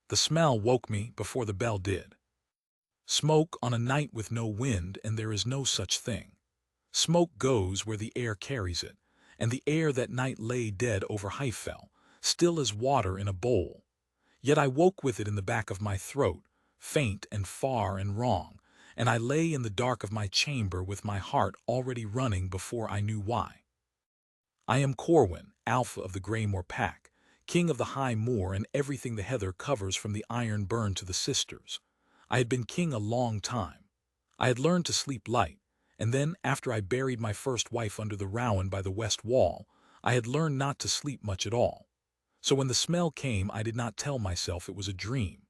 The smell woke me before the bell did. Smoke on a night with no wind, and there is no such thing. Smoke goes where the air carries it, and the air that night lay dead over Highfell, still as water in a bowl. Yet I woke with it in the back of my throat, faint and far and wrong, and I lay in the dark of my chamber with my heart already running before I knew why. I am Corwin, alpha of the Greymoor pack, king of the high moor and everything the heather covers from the iron burn to the sisters. I had been king a long time. I had learned to sleep light, and then, after I buried my first wife under the rowan by the west wall, I had learned not to sleep much at all. So when the smell came, I did not tell myself it was a dream.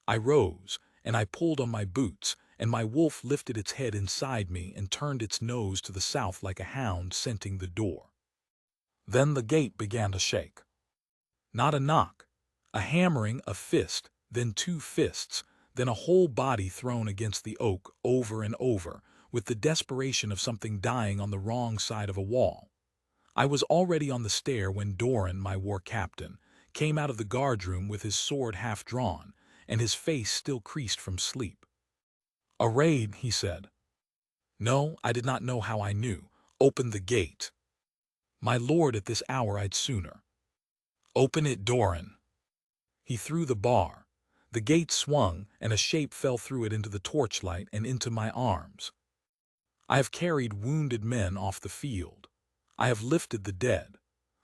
I rose, and I pulled on my boots, and my wolf lifted its head inside me and turned its nose to the south like a hound scenting the door. Then the gate began to shake. Not a knock, a hammering, a fist, then two fists, then a whole body thrown against the oak over and over, with the desperation of something dying on the wrong side of a wall. I was already on the stair when Doran, my war captain, came out of the guardroom with his sword half drawn, and his face still creased from sleep. "A raid," he said. No, I did not know how I knew. "Open the gate." "My lord, at this hour I'd sooner." "Open it, Doran." He threw the bar. The gate swung, and a shape fell through it into the torchlight and into my arms. I have carried wounded men off the field. I have lifted the dead.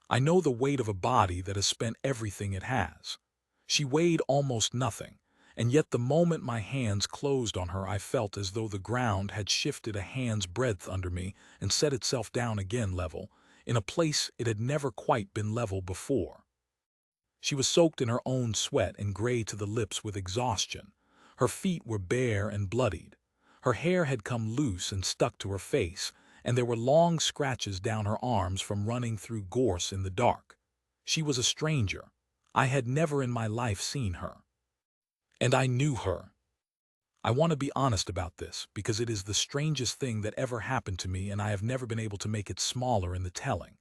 I know the weight of a body that has spent everything it has. She weighed almost nothing, and yet the moment my hands closed on her I felt as though the ground had shifted a hand's breadth under me and set itself down again level, in a place it had never quite been level before. She was soaked in her own sweat and gray to the lips with exhaustion. Her feet were bare and bloodied. Her hair had come loose and stuck to her face, and there were long scratches down her arms from running through gorse in the dark. She was a stranger. I had never in my life seen her. And I knew her. I want to be honest about this, because it is the strangest thing that ever happened to me, and I have never been able to make it smaller in the telling.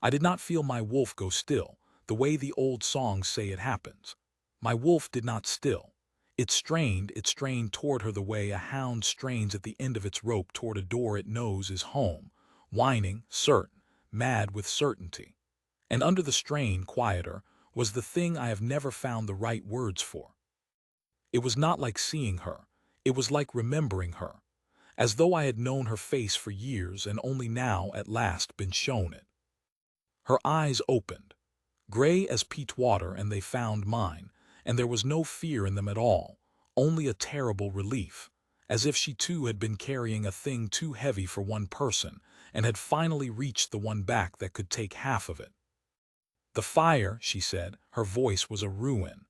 I did not feel my wolf go still, the way the old songs say it happens. My wolf did not still. It strained toward her the way a hound strains at the end of its rope toward a door it knows is home, whining, certain, mad with certainty. And under the strain, quieter, was the thing I have never found the right words for. It was not like seeing her. It was like remembering her, as though I had known her face for years and only now at last been shown it. Her eyes opened, gray as peat water, and they found mine, and there was no fear in them at all, only a terrible relief, as if she too had been carrying a thing too heavy for one person, and had finally reached the one back that could take half of it. "The fire," she said, her voice was a ruin.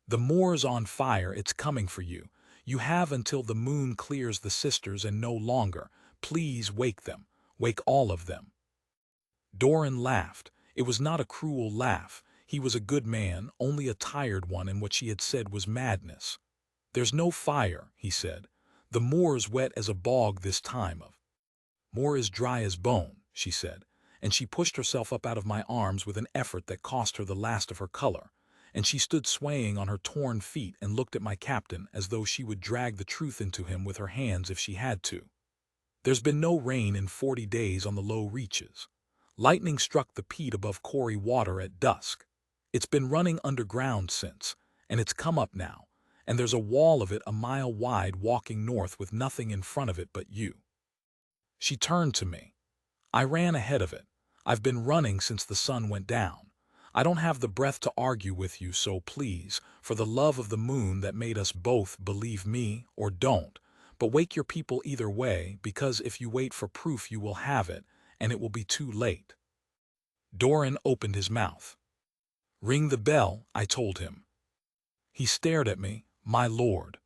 "The moor's on fire, it's coming for you. You have until the moon clears the sisters and no longer. Please wake them, wake all of them." Doran laughed. It was not a cruel laugh. He was a good man, only a tired one, and what she had said was madness. "There's no fire," he said. "The moor's wet as a bog this time of." "Moor is dry as bone," she said, and she pushed herself up out of my arms with an effort that cost her the last of her color, and she stood swaying on her torn feet and looked at my captain as though she would drag the truth into him with her hands if she had to. "There's been no rain in 40 days on the low reaches. Lightning struck the peat above Corey Water at dusk. It's been running underground since, and it's come up now, and there's a wall of it a mile wide walking north with nothing in front of it but you." She turned to me. "I ran ahead of it. I've been running since the sun went down. I don't have the breath to argue with you, so please, for the love of the moon that made us both, believe me or don't, but wake your people either way, because if you wait for proof you will have it, and it will be too late." Doran opened his mouth. "Ring the bell," I told him. He stared at me. "My lord."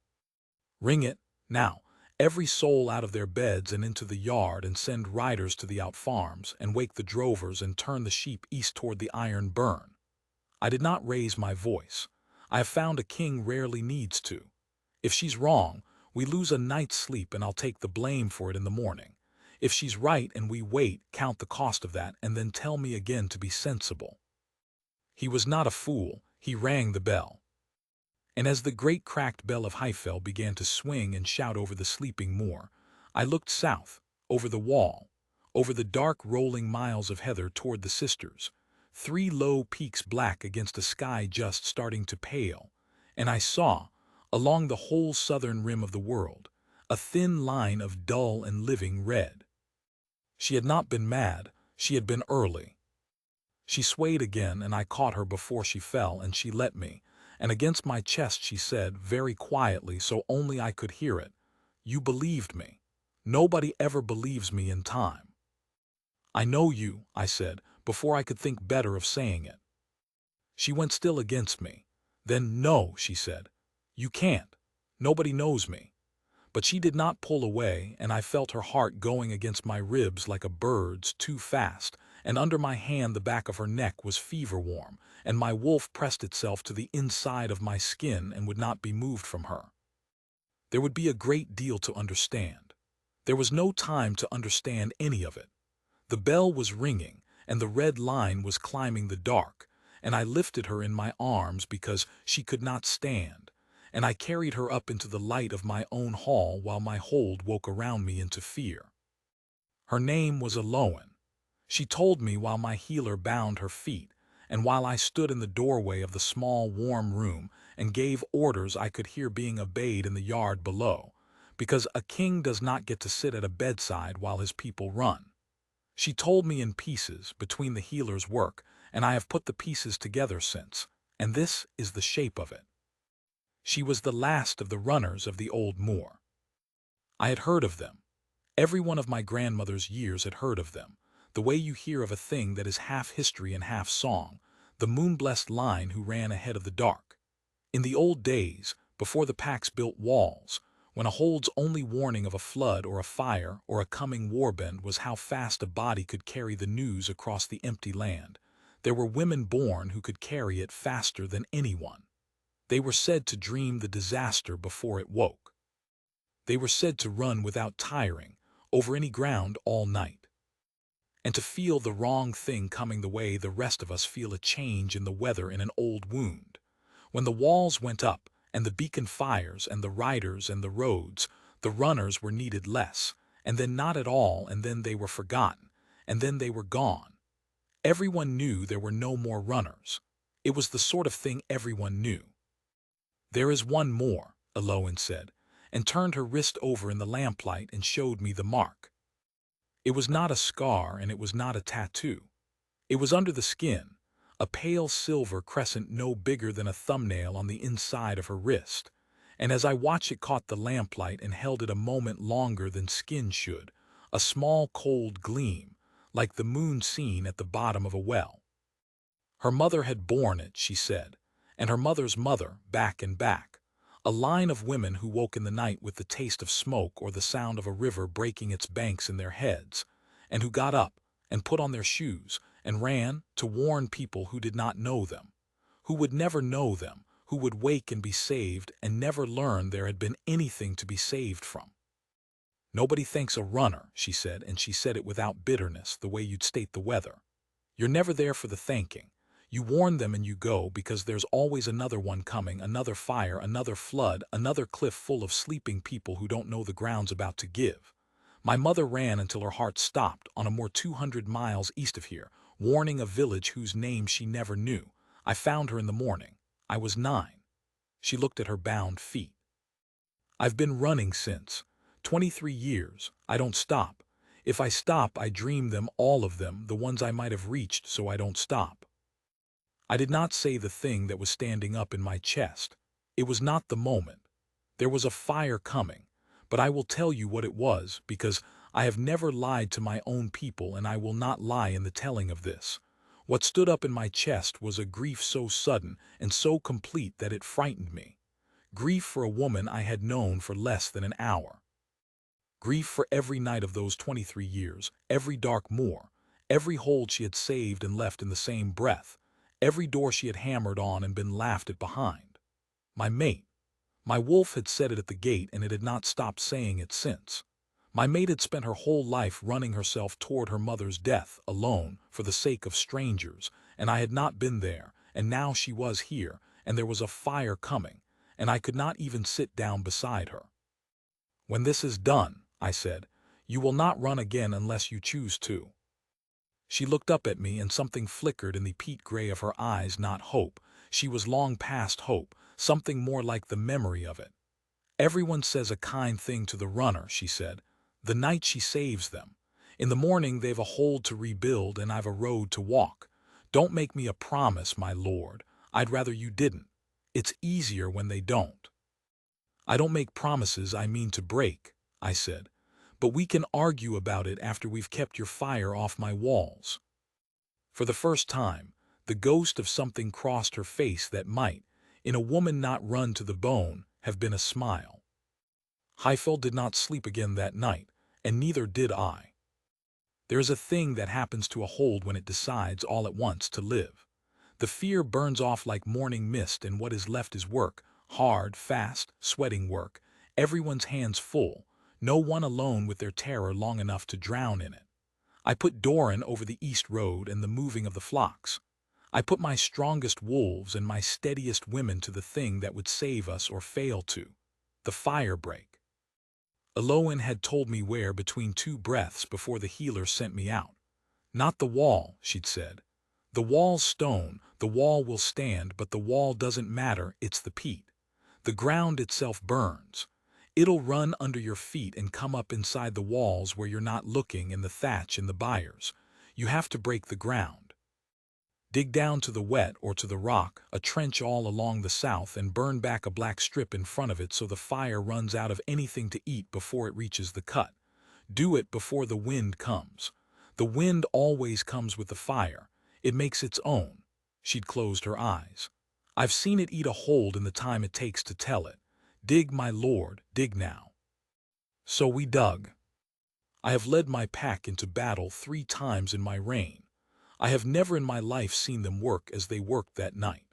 "Ring it, now, every soul out of their beds and into the yard, and send riders to the out farms, and wake the drovers and turn the sheep east toward the iron burn." I did not raise my voice. I have found a king rarely needs to. If she's wrong, we lose a night's sleep and I'll take the blame for it in the morning. If she's right and we wait, count the cost of that and then tell me again to be sensible. He was not a fool. He rang the bell. And as the great cracked bell of Highfell began to swing and shout over the sleeping moor, I looked south, over the wall, over the dark rolling miles of heather toward the sisters, 3 low peaks black against a sky just starting to pale, and I saw, along the whole southern rim of the world, a thin line of dull and living red. She had not been mad, she had been early. She swayed again, and I caught her before she fell, and she let me, and against my chest she said, very quietly so only I could hear it, "You believed me. Nobody ever believes me in time." "I know you," I said, before I could think better of saying it. She went still against me. Then, "No," she said. "You can't. Nobody knows me." But she did not pull away, and I felt her heart going against my ribs like a bird's, too fast, and under my hand the back of her neck was fever-warm, and my wolf pressed itself to the inside of my skin and would not be moved from her. There would be a great deal to understand. There was no time to understand any of it. The bell was ringing, and the red line was climbing the dark, and I lifted her in my arms because she could not stand, and I carried her up into the light of my own hall while my hold woke around me into fear. Her name was Aloan. She told me while my healer bound her feet, and while I stood in the doorway of the small warm room and gave orders I could hear being obeyed in the yard below, because a king does not get to sit at a bedside while his people run. She told me in pieces between the healer's work, and I have put the pieces together since, and this is the shape of it. She was the last of the runners of the Old Moor. I had heard of them. Every one of my grandmother's years had heard of them, the way you hear of a thing that is half history and half song, the moon-blessed line who ran ahead of the dark. In the old days, before the packs built walls, when a hold's only warning of a flood or a fire or a coming warband was how fast a body could carry the news across the empty land, there were women born who could carry it faster than anyone. They were said to dream the disaster before it woke. They were said to run without tiring, over any ground all night. And to feel the wrong thing coming the way the rest of us feel a change in the weather in an old wound. When the walls went up, and the beacon fires, and the riders, and the roads, the runners were needed less, and then not at all, and then they were forgotten, and then they were gone. Everyone knew there were no more runners. It was the sort of thing everyone knew. "There is one more," Aloan said, and turned her wrist over in the lamplight and showed me the mark. It was not a scar, and it was not a tattoo. It was under the skin, a pale silver crescent no bigger than a thumbnail on the inside of her wrist, and as I watched it caught the lamplight and held it a moment longer than skin should, a small cold gleam, like the moon seen at the bottom of a well. Her mother had borne it, she said, and her mother's mother, back and back, a line of women who woke in the night with the taste of smoke or the sound of a river breaking its banks in their heads, and who got up and put on their shoes and ran to warn people who did not know them, who would never know them, who would wake and be saved and never learn there had been anything to be saved from. "Nobody thanks a runner," she said, and she said it without bitterness, the way you'd state the weather. "You're never there for the thanking. You warn them and you go because there's always another one coming, another fire, another flood, another cliff full of sleeping people who don't know the ground's about to give. My mother ran until her heart stopped on a moor 200 miles east of here, warning a village whose name she never knew. I found her in the morning. I was 9. She looked at her bound feet. "I've been running since. 23 years. I don't stop. If I stop, I dream them, all of them, the ones I might have reached, so I don't stop." I did not say the thing that was standing up in my chest. It was not the moment. There was a fire coming, but I will tell you what it was, because I have never lied to my own people and I will not lie in the telling of this. What stood up in my chest was a grief so sudden and so complete that it frightened me. Grief for a woman I had known for less than an hour. Grief for every night of those 23 years, every dark moor, every hold she had saved and left in the same breath, every door she had hammered on and been laughed at behind. My mate. My wolf had said it at the gate and it had not stopped saying it since. My mate had spent her whole life running herself toward her mother's death, alone, for the sake of strangers, and I had not been there, and now she was here, and there was a fire coming, and I could not even sit down beside her. "When this is done," I said, "you will not run again unless you choose to." She looked up at me, and something flickered in the peat gray of her eyes. Not hope. She was long past hope, something more like the memory of it. "Everyone says a kind thing to the runner," she said, "the night she saves them. In the morning they've a hold to rebuild, and I've a road to walk. Don't make me a promise, my lord. I'd rather you didn't. It's easier when they don't." "I don't make promises I mean to break," I said, "but we can argue about it after we've kept your fire off my walls." For the first time, the ghost of something crossed her face that might, in a woman not run to the bone, have been a smile. Heifel did not sleep again that night, and neither did I. There is a thing that happens to a hold when it decides all at once to live. The fear burns off like morning mist, and what is left is work, hard, fast, sweating work, everyone's hands full, no one alone with their terror long enough to drown in it. I put Doran over the east road and the moving of the flocks. I put my strongest wolves and my steadiest women to the thing that would save us or fail to, the fire break. Eloin had told me where between two breaths before the healer sent me out. "Not the wall," she'd said. "The wall's stone, the wall will stand, but the wall doesn't matter, it's the peat. The ground itself burns. It'll run under your feet and come up inside the walls where you're not looking, and the thatch and the byres. You have to break the ground. Dig down to the wet or to the rock, a trench all along the south, and burn back a black strip in front of it so the fire runs out of anything to eat before it reaches the cut. Do it before the wind comes. The wind always comes with the fire. It makes its own." She'd closed her eyes. "I've seen it eat a hold in the time it takes to tell it. Dig, my lord, dig now." So we dug. I have led my pack into battle 3 times in my reign. I have never in my life seen them work as they worked that night.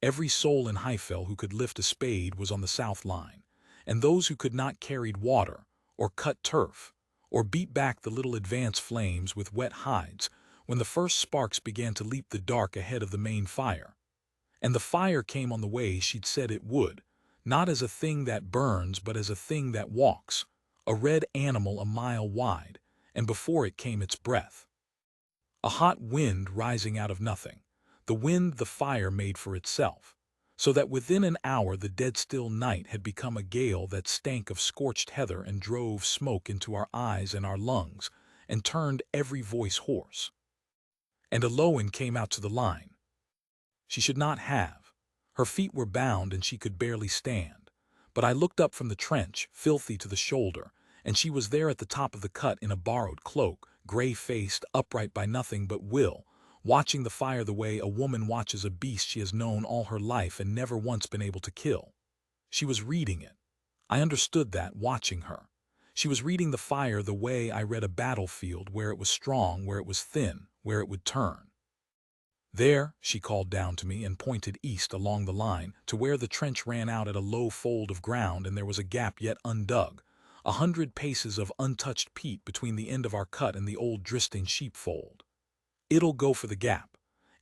Every soul in Heifel who could lift a spade was on the south line, and those who could not carried water, or cut turf, or beat back the little advance flames with wet hides when the first sparks began to leap the dark ahead of the main fire. And the fire came on the way she'd said it would, not as a thing that burns but as a thing that walks, a red animal a mile wide, and before it came its breath. A hot wind rising out of nothing, the wind the fire made for itself, so that within an hour the dead-still night had become a gale that stank of scorched heather and drove smoke into our eyes and our lungs, and turned every voice hoarse. And Eloin came out to the line. She should not have. Her feet were bound and she could barely stand. But I looked up from the trench, filthy to the shoulder, and she was there at the top of the cut in a borrowed cloak, gray-faced, upright by nothing but will, watching the fire the way a woman watches a beast she has known all her life and never once been able to kill. She was reading it. I understood that, watching her. She was reading the fire the way I read a battlefield, where it was strong, where it was thin, where it would turn. "There," she called down to me and pointed east along the line to where the trench ran out at a low fold of ground and there was a gap yet undug, 100 paces of untouched peat between the end of our cut and the old Dristing sheepfold. "It'll go for the gap.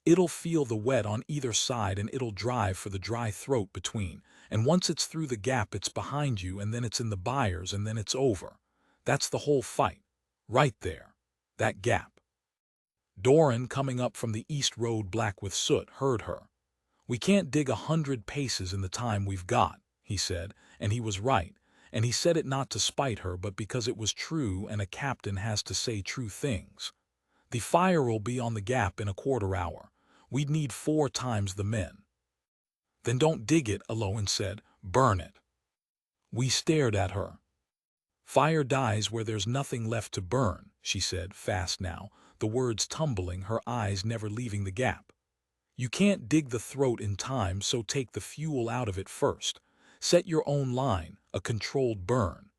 It'll feel the wet on either side and it'll drive for the dry throat between, and once it's through the gap it's behind you, and then it's in the byres, and then it's over. That's the whole fight. Right there. That gap." Doran, coming up from the east road black with soot, heard her. "We can't dig 100 paces in the time we've got," he said, and he was right, and he said it not to spite her but because it was true, and a captain has to say true things. "The fire will be on the gap in a quarter hour. We'd need 4 times the men." "Then don't dig it," Eloin said. "Burn it." We stared at her. "Fire dies where there's nothing left to burn," she said, fast now, the words tumbling, her eyes never leaving the gap. "You can't dig the throat in time, so take the fuel out of it first. Set your own line, a controlled burn.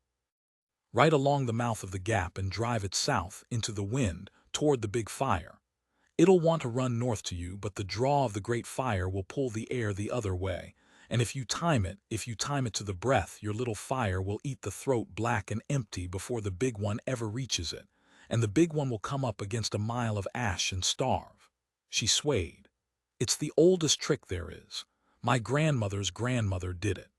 Right along the mouth of the gap and drive it south, into the wind, toward the big fire. It'll want to run north to you, but the draw of the great fire will pull the air the other way, and if you time it to the breath, your little fire will eat the throat black and empty before the big one ever reaches it, and the big one will come up against a mile of ash and starve." She swayed. "It's the oldest trick there is. My grandmother's grandmother did it.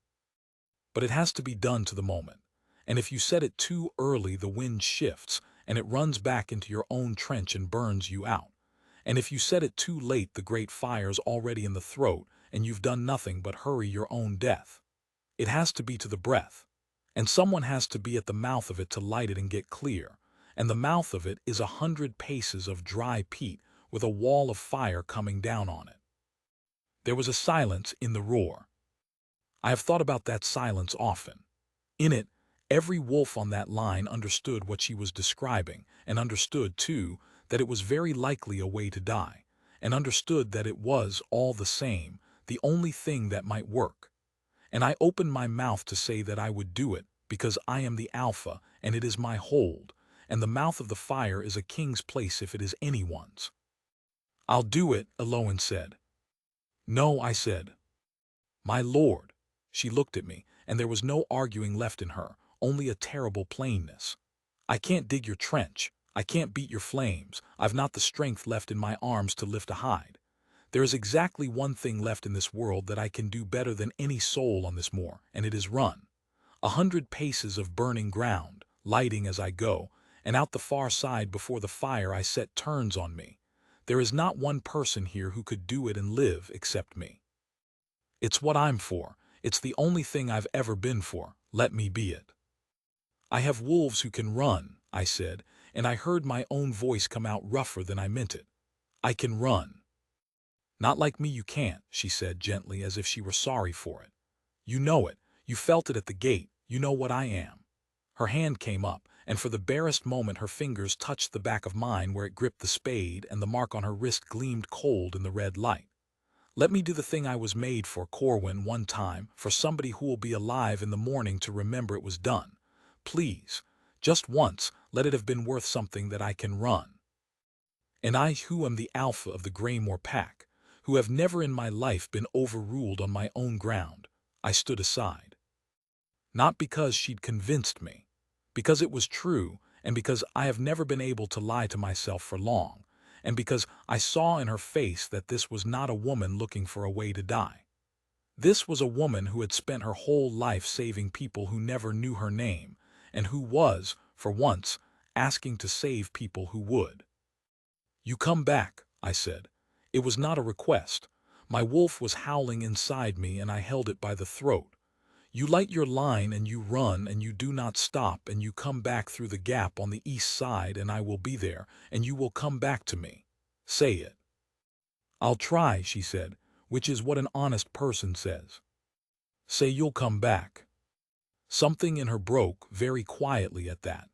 But it has to be done to the moment. And if you set it too early, the wind shifts, and it runs back into your own trench and burns you out. And if you set it too late, the great fire's already in the throat, and you've done nothing but hurry your own death. It has to be to the breath. And someone has to be at the mouth of it to light it and get clear. And the mouth of it is 100 paces of dry peat with a wall of fire coming down on it. There was a silence in the roar. I have thought about that silence often. In it, every wolf on that line understood what she was describing, and understood, too, that it was very likely a way to die, and understood that it was, all the same, the only thing that might work. And I opened my mouth to say that I would do it, because I am the Alpha, and it is my hold, and the mouth of the fire is a king's place if it is anyone's. "I'll do it," Eloin said. "No," I said. "My lord." She looked at me, and there was no arguing left in her, only a terrible plainness. "I can't dig your trench. I can't beat your flames. I've not the strength left in my arms to lift a hide. There is exactly one thing left in this world that I can do better than any soul on this moor, and it is run. 100 paces of burning ground, lighting as I go, and out the far side before the fire I set turns on me. There is not one person here who could do it and live except me. It's what I'm for. It's the only thing I've ever been for. Let me be it." "I have wolves who can run," I said, and I heard my own voice come out rougher than I meant it. "I can run." "Not like me you can't," she said gently, as if she were sorry for it. "You know it. You felt it at the gate. You know what I am." Her hand came up, and for the barest moment her fingers touched the back of mine where it gripped the spade, and the mark on her wrist gleamed cold in the red light. "Let me do the thing I was made for, Corwin, one time, for somebody who will be alive in the morning to remember it was done. Please, just once, let it have been worth something that I can run. And I who am the alpha of the Greymoor pack, who have never in my life been overruled on my own ground." I stood aside. Not because she'd convinced me, because it was true, and because I have never been able to lie to myself for long, and because I saw in her face that this was not a woman looking for a way to die. This was a woman who had spent her whole life saving people who never knew her name, and who was, for once, asking to save people who would. "You come back," I said. It was not a request. My wolf was howling inside me, and I held it by the throat. "You light your line, and you run, and you do not stop, and you come back through the gap on the east side, and I will be there, and you will come back to me. Say it." "I'll try," she said, which is what an honest person says. "Say you'll come back." Something in her broke, very quietly at that.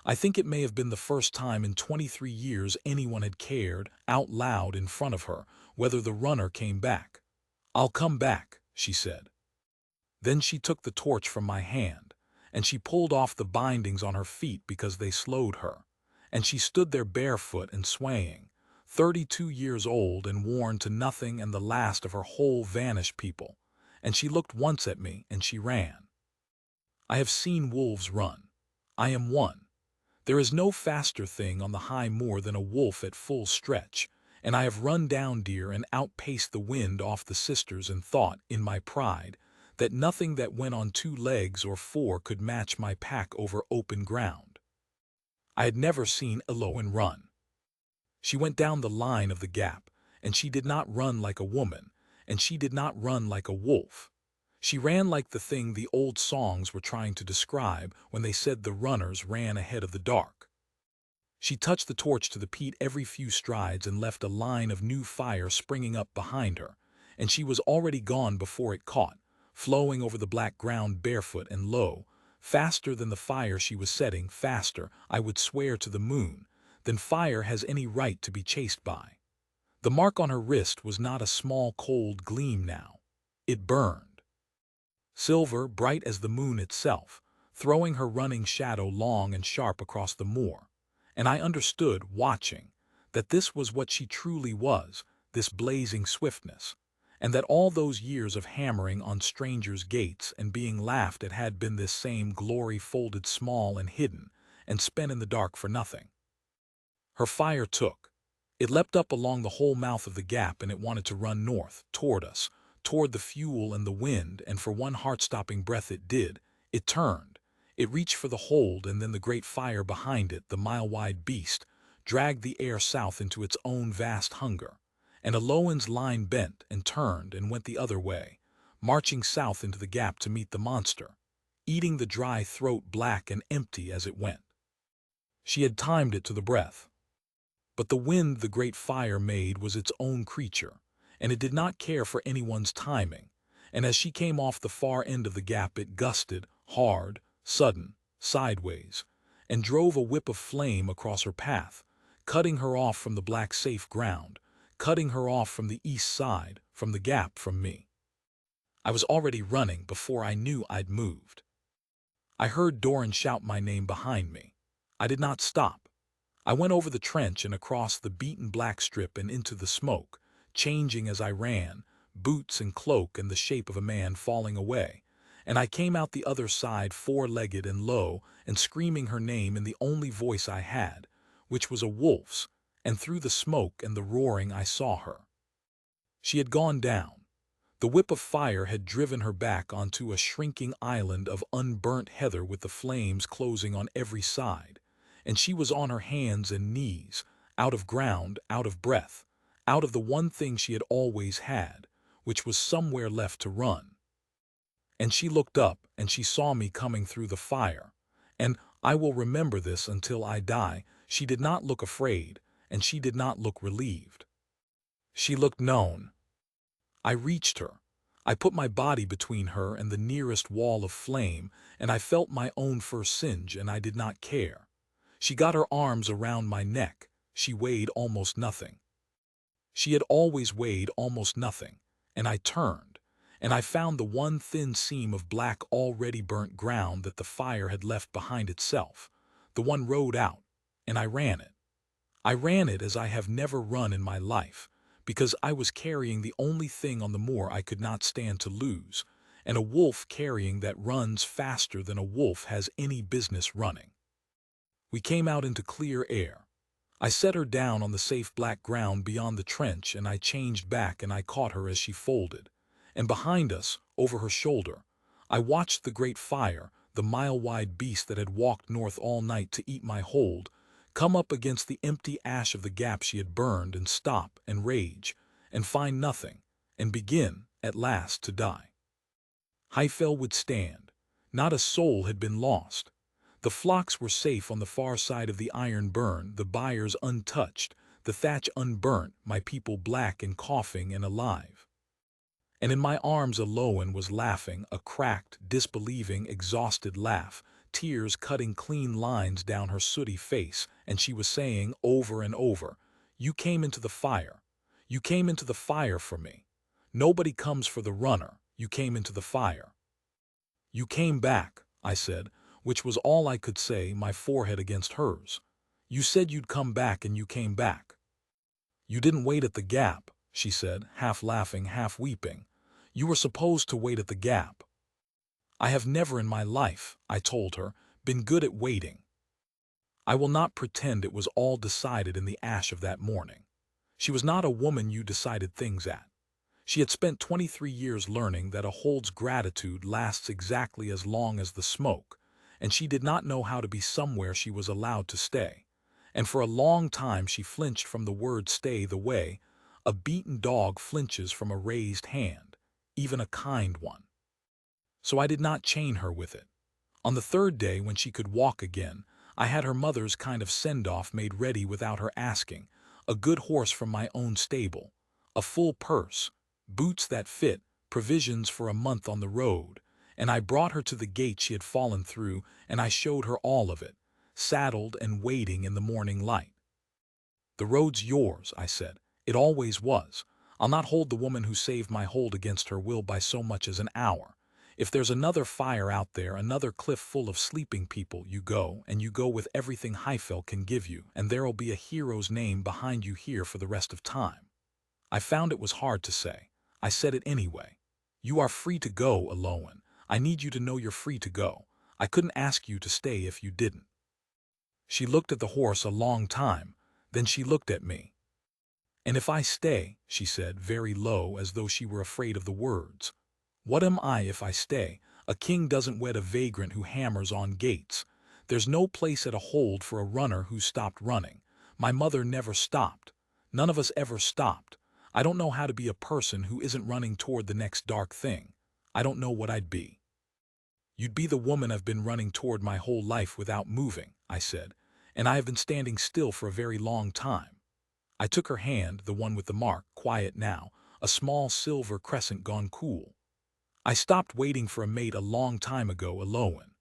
I think it may have been the first time in 23 years anyone had cared, out loud in front of her, whether the runner came back. "I'll come back," she said. Then she took the torch from my hand, and she pulled off the bindings on her feet because they slowed her, and she stood there barefoot and swaying, 32 years old and worn to nothing and the last of her whole vanished people, and she looked once at me and she ran. I have seen wolves run. I am one. There is no faster thing on the high moor than a wolf at full stretch, and I have run down deer and outpaced the wind off the sisters and thought, in my pride, that nothing that went on 2 legs or 4 could match my pack over open ground. I had never seen Eloin run. She went down the line of the gap, and she did not run like a woman, and she did not run like a wolf. She ran like the thing the old songs were trying to describe when they said the runners ran ahead of the dark. She touched the torch to the peat every few strides and left a line of new fire springing up behind her, and she was already gone before it caught, flowing over the black ground barefoot and low, faster than the fire she was setting, faster, I would swear to the moon, than fire has any right to be chased by. The mark on her wrist was not a small cold gleam now. It burned. Silver, bright as the moon itself, throwing her running shadow long and sharp across the moor. And I understood, watching, that this was what she truly was, this blazing swiftness, and that all those years of hammering on strangers' gates and being laughed at had been this same glory folded small and hidden, and spent in the dark for nothing. Her fire took. It leapt up along the whole mouth of the gap, and it wanted to run north, toward us, toward the fuel and the wind, and for one heart-stopping breath it did. It turned. It reached for the hold, and then the great fire behind it, the mile-wide beast, dragged the air south into its own vast hunger. And Alowan's line bent and turned and went the other way, marching south into the gap to meet the monster, eating the dry throat black and empty as it went. She had timed it to the breath. But the wind the great fire made was its own creature, and it did not care for anyone's timing, and as she came off the far end of the gap it gusted, hard, sudden, sideways, and drove a whip of flame across her path, cutting her off from the black safe ground, cutting her off from the east side, from the gap, from me. I was already running before I knew I'd moved. I heard Doran shout my name behind me. I did not stop. I went over the trench and across the beaten black strip and into the smoke, changing as I ran, boots and cloak and the shape of a man falling away, and I came out the other side four-legged and low and screaming her name in the only voice I had, which was a wolf's, and through the smoke and the roaring I saw her. She had gone down. The whip of fire had driven her back onto a shrinking island of unburnt heather with the flames closing on every side, and she was on her hands and knees, out of ground, out of breath, out of the one thing she had always had, which was somewhere left to run. And she looked up, and she saw me coming through the fire, and I will remember this until I die. She did not look afraid, and she did not look relieved. She looked known. I reached her. I put my body between her and the nearest wall of flame, and I felt my own fur singe, and I did not care. She got her arms around my neck. She weighed almost nothing. She had always weighed almost nothing, and I turned, and I found the one thin seam of black already burnt ground that the fire had left behind itself, the one road out, and I ran it. I ran it as I have never run in my life, because I was carrying the only thing on the moor I could not stand to lose, and a wolf carrying that runs faster than a wolf has any business running. We came out into clear air. I set her down on the safe black ground beyond the trench, and I changed back and I caught her as she folded. And behind us, over her shoulder, I watched the great fire, the mile-wide beast that had walked north all night to eat my hold, come up against the empty ash of the gap she had burned and stop and rage and find nothing and begin, at last, to die. Heifel would stand. Not a soul had been lost. The flocks were safe on the far side of the iron burn, the byres untouched, the thatch unburnt, my people black and coughing and alive. And in my arms Alowan was laughing, a cracked, disbelieving, exhausted laugh, tears cutting clean lines down her sooty face, and she was saying over and over, "You came into the fire. You came into the fire for me. Nobody comes for the runner. You came into the fire." "You came back," I said, which was all I could say, my forehead against hers. "You said you'd come back, and you came back." "You didn't wait at the gap," she said, half laughing, half weeping. "You were supposed to wait at the gap." "I have never in my life," I told her, "been good at waiting." I will not pretend it was all decided in the ash of that morning. She was not a woman you decided things at. She had spent 23 years learning that a hold's gratitude lasts exactly as long as the smoke, and she did not know how to be somewhere she was allowed to stay. And for a long time she flinched from the word stay the way a beaten dog flinches from a raised hand, even a kind one. So I did not chain her with it. On the third day, when she could walk again, I had her mother's kind of send-off made ready without her asking, a good horse from my own stable, a full purse, boots that fit, provisions for a month on the road, and I brought her to the gate she had fallen through, and I showed her all of it, saddled and waiting in the morning light. "The road's yours," I said. "It always was. I'll not hold the woman who saved my hold against her will by so much as an hour. If there's another fire out there, another cliff full of sleeping people, you go, and you go with everything Heifel can give you, and there'll be a hero's name behind you here for the rest of time." I found it was hard to say. I said it anyway. "You are free to go, Alowan. I need you to know you're free to go. I couldn't ask you to stay if you didn't." She looked at the horse a long time, then she looked at me. "And if I stay," she said, very low, as though she were afraid of the words. "What am I if I stay? A king doesn't wed a vagrant who hammers on gates. There's no place at a hold for a runner who's stopped running. My mother never stopped. None of us ever stopped. I don't know how to be a person who isn't running toward the next dark thing. I don't know what I'd be." "You'd be the woman I've been running toward my whole life without moving," I said, "and I have been standing still for a very long time." I took her hand, the one with the mark, quiet now, a small silver crescent gone cool. "I stopped waiting for a mate a long time ago, alone.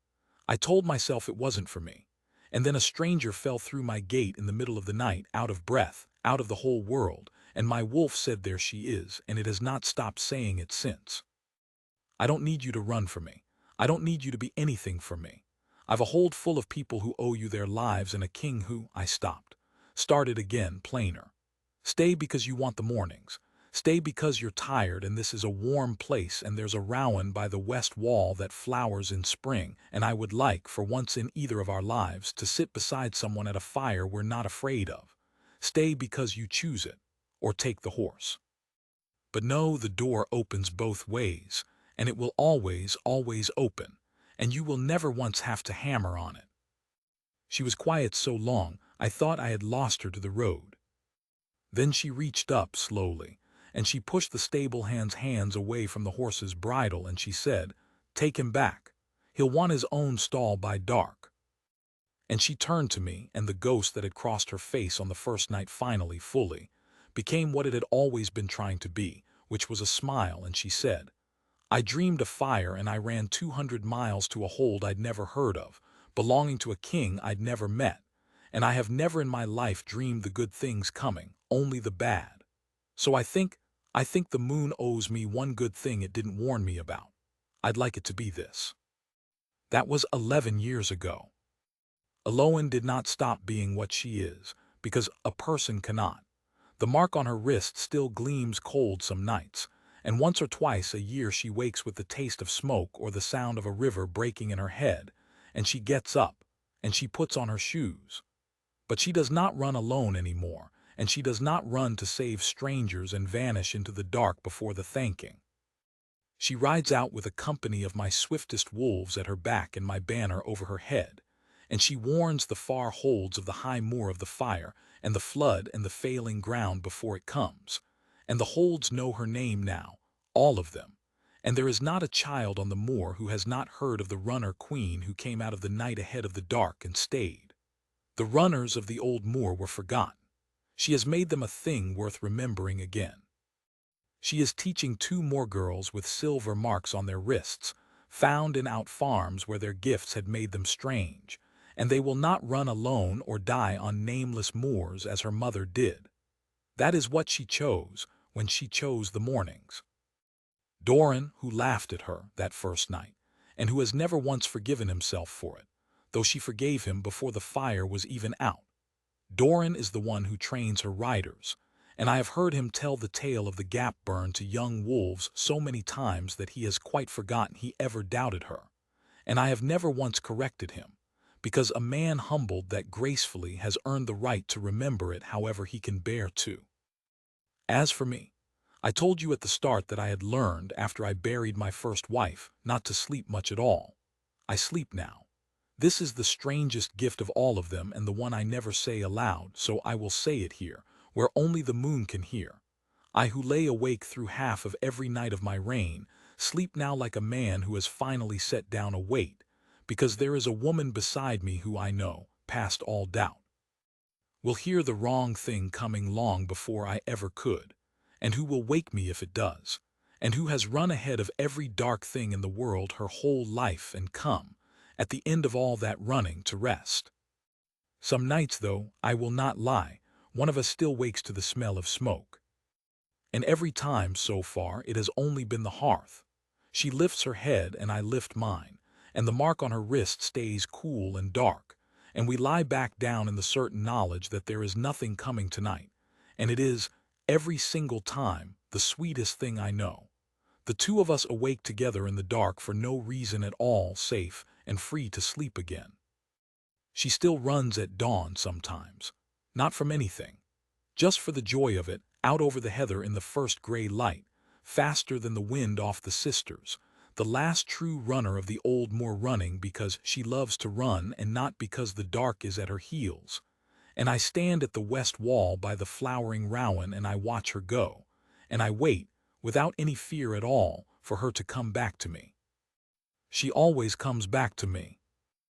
I told myself it wasn't for me. And then a stranger fell through my gate in the middle of the night, out of breath, out of the whole world, and my wolf said there she is, and it has not stopped saying it since. I don't need you to run for me. I don't need you to be anything for me. I've a hold full of people who owe you their lives and a king who—" I stopped. Started again, plainer. "Stay because you want the mornings. Stay because you're tired and this is a warm place and there's a rowan by the west wall that flowers in spring, and I would like, for once in either of our lives, to sit beside someone at a fire we're not afraid of. Stay because you choose it, or take the horse. But no, the door opens both ways, and it will always, always open, and you will never once have to hammer on it." She was quiet so long, I thought I had lost her to the road. Then she reached up slowly, and she pushed the stable hand's hands away from the horse's bridle, and she said, "Take him back. He'll want his own stall by dark." And she turned to me, and the ghost that had crossed her face on the first night finally, fully, became what it had always been trying to be, which was a smile, and she said, "I dreamed a fire and I ran 200 miles to a hold I'd never heard of, belonging to a king I'd never met, and I have never in my life dreamed the good things coming, only the bad. So I think the moon owes me one good thing it didn't warn me about. I'd like it to be this." That was 11 years ago. Eloan did not stop being what she is, because a person cannot. The mark on her wrist still gleams cold some nights, and once or twice a year she wakes with the taste of smoke or the sound of a river breaking in her head, and she gets up, and she puts on her shoes. But she does not run alone anymore, and she does not run to save strangers and vanish into the dark before the thanking. She rides out with a company of my swiftest wolves at her back and my banner over her head, and she warns the far holds of the high moor of the fire and the flood and the failing ground before it comes. And the holds know her name now, all of them, and there is not a child on the moor who has not heard of the runner queen who came out of the night ahead of the dark and stayed. The runners of the Old Moor were forgotten. She has made them a thing worth remembering again. She is teaching 2 more girls with silver marks on their wrists, found in out farms where their gifts had made them strange, and they will not run alone or die on nameless moors as her mother did. That is what she chose when she chose the mornings. Doran, who laughed at her that first night, and who has never once forgiven himself for it, though she forgave him before the fire was even out. Doran is the one who trains her riders, and I have heard him tell the tale of the gap burn to young wolves so many times that he has quite forgotten he ever doubted her, and I have never once corrected him, because a man humbled that gracefully has earned the right to remember it however he can bear to. As for me, I told you at the start that I had learned, after I buried my first wife, not to sleep much at all. I sleep now. This is the strangest gift of all of them and the one I never say aloud, so I will say it here, where only the moon can hear. I who lay awake through half of every night of my reign, sleep now like a man who has finally set down a weight, because there is a woman beside me who I know, past all doubt, will hear the wrong thing coming long before I ever could, and who will wake me if it does, and who has run ahead of every dark thing in the world her whole life and come, at the end of all that running, to rest. Some nights, though, I will not lie, one of us still wakes to the smell of smoke. And every time, so far, it has only been the hearth. She lifts her head and I lift mine, and the mark on her wrist stays cool and dark, and we lie back down in the certain knowledge that there is nothing coming tonight, and it is, every single time, the sweetest thing I know. The 2 of us awake together in the dark for no reason at all, safe and free to sleep again. She still runs at dawn sometimes, not from anything, just for the joy of it, out over the heather in the first gray light, faster than the wind off the sisters, the last true runner of the Old Moor, running because she loves to run and not because the dark is at her heels. And I stand at the west wall by the flowering rowan, and I watch her go, and I wait, without any fear at all, for her to come back to me. She always comes back to me.